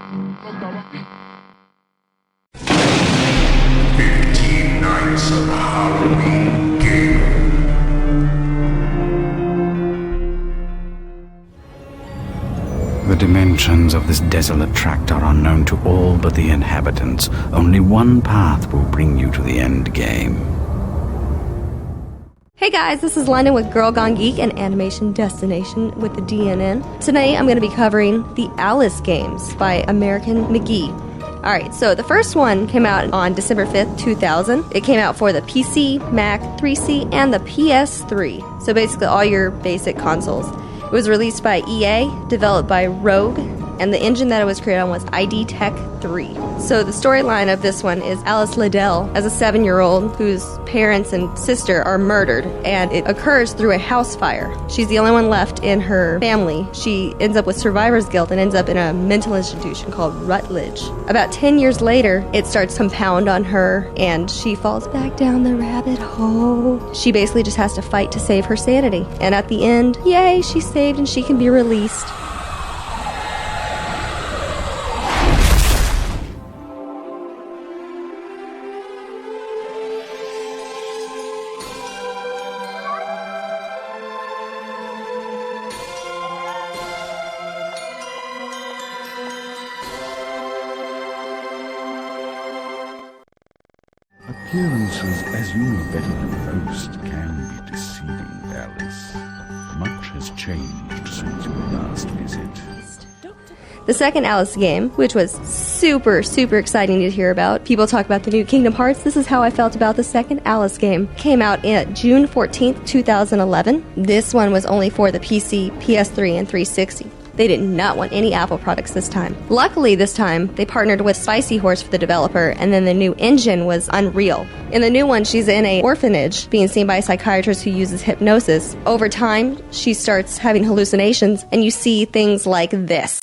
Nights of Halloween Game. The dimensions of this desolate tract are unknown to all but the inhabitants. Only one path will bring you to the end game. Hey guys, this is Londyn with Girl Gone Geek and Animation Destination with the DNN. Today I'm going to be covering the Alice games by American McGee. Alright, so the first one came out on December 5th, 2000. It came out for the PC, Mac, 3C, and the PS3. So basically all your basic consoles. It was released by EA, developed by Rogue, and the engine that it was created on was ID Tech 3. So the storyline of this one is Alice Liddell as a 7-year-old whose parents and sister are murdered, and it occurs through a house fire. She's the only one left in her family. She ends up with survivor's guilt and ends up in a mental institution called Rutledge. About 10 years later, it starts to compound on her, and she falls back down the rabbit hole. She basically just has to fight to save her sanity. And at the end, yay, she's saved and she can be released. Appearances, as you know better than most, can be deceiving, Alice. Much has changed since your last visit. The second Alice game, which was super exciting to hear about. People talk about the new Kingdom Hearts. This is how I felt about the second Alice game. Came out on June 14th, 2011. This one was only for the PC, PS3, and 360. They did not want any Apple products this time. Luckily, this time, they partnered with Spicy Horse for the developer, and then the new engine was Unreal. In the new one, she's in an orphanage, being seen by a psychiatrist who uses hypnosis. Over time, she starts having hallucinations, and you see things like this.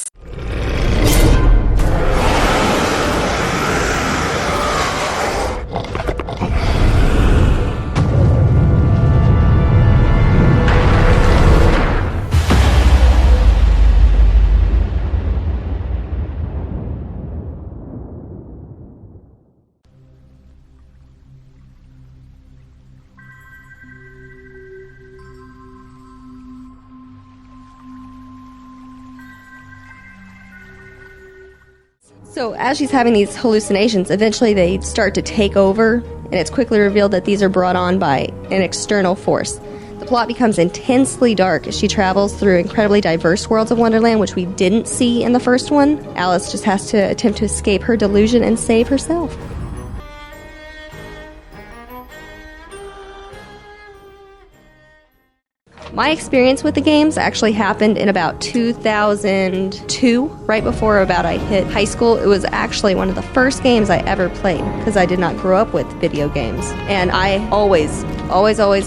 So as she's having these hallucinations, eventually they start to take over, and it's quickly revealed that these are brought on by an external force. The plot becomes intensely dark as she travels through incredibly diverse worlds of Wonderland, which we didn't see in the first one. Alice just has to attempt to escape her delusion and save herself. My experience with the games actually happened in about 2002, right before I hit high school. It was actually one of the first games I ever played because I did not grow up with video games. And I always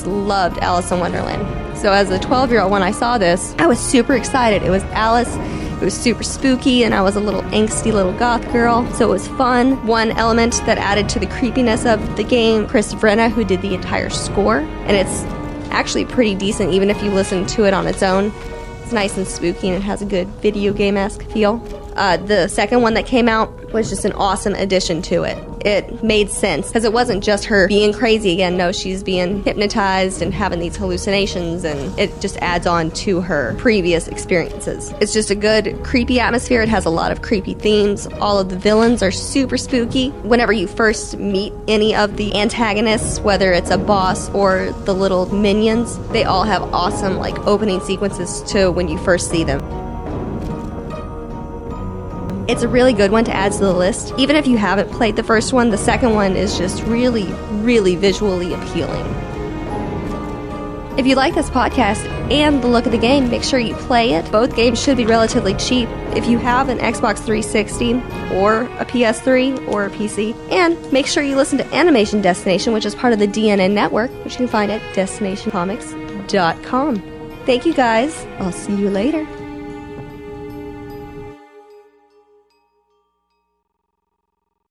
loved Alice in Wonderland. So as a 12-year-old, when I saw this, I was super excited. It was Alice. It was super spooky, and I was a little angsty little goth girl, so it was fun. One element that added to the creepiness of the game, Chris Vrenna, who did the entire score, and it's actually pretty decent even if you listen to it on its own. It's nice and spooky and it has a good video game-esque feel. The second one that came out was just an awesome addition to it. It made sense because it wasn't just her being crazy again. No, she's being hypnotized and having these hallucinations, and it just adds on to her previous experiences. It's just a good creepy atmosphere. It has a lot of creepy themes. All of the villains are super spooky. Whenever you first meet any of the antagonists, whether it's a boss or the little minions, they all have awesome opening sequences to when you first see them. It's a really good one to add to the list. Even if you haven't played the first one, the second one is just really visually appealing. If you like this podcast and the look of the game, make sure you play it. Both games should be relatively cheap. If you have an Xbox 360 or a PS3 or a PC, and make sure you listen to Animation Destination, which is part of the DNN network, which you can find at destinationcomics.com. Thank you guys. I'll see you later.